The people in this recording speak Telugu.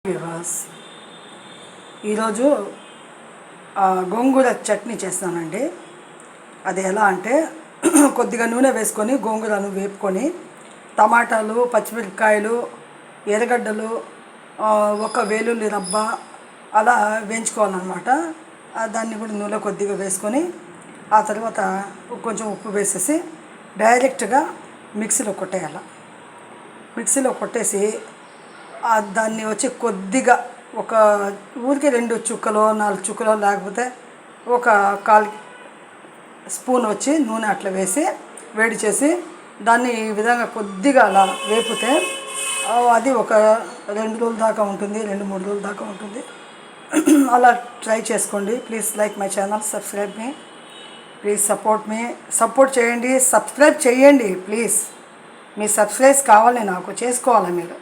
వివాస్ ఈరోజు గోంగూర చట్నీ చేస్తానండి. అది ఎలా అంటే కొద్దిగా నూనె వేసుకొని గోంగూరను వేపుకొని టమాటాలు, పచ్చిమిరపకాయలు, ఎర్రగడ్డలు, ఒక వెల్లుల్లి రబ్బ అలా వేయించుకోవాలన్నమాట. దాన్ని కూడా నూనె కొద్దిగా వేసుకొని ఆ తర్వాత కొంచెం ఉప్పు వేసేసి డైరెక్ట్గా మిక్సీలో కొట్టేయాలి. మిక్సీలో కొట్టేసి దాన్ని వచ్చి కొద్దిగా ఒక ఊరికి 2 చుక్కలో 4 చుక్కలో లేకపోతే ఒక 1/4 స్పూన్ వచ్చి నూనె అట్లా వేసి వేడి చేసి దాన్ని ఈ విధంగా కొద్దిగా అలా వేపితే అది ఒక 2 రోజుల దాకా ఉంటుంది, 2-3 రోజుల దాకా ఉంటుంది. అలా ట్రై చేసుకోండి. Please like my channel, subscribe me, please support చేయండి. సబ్స్క్రైబ్ చేయండి ప్లీజ్. మీ సబ్స్క్రైబ్ కావాలి, నాకు చేసుకోవాలి మీరు.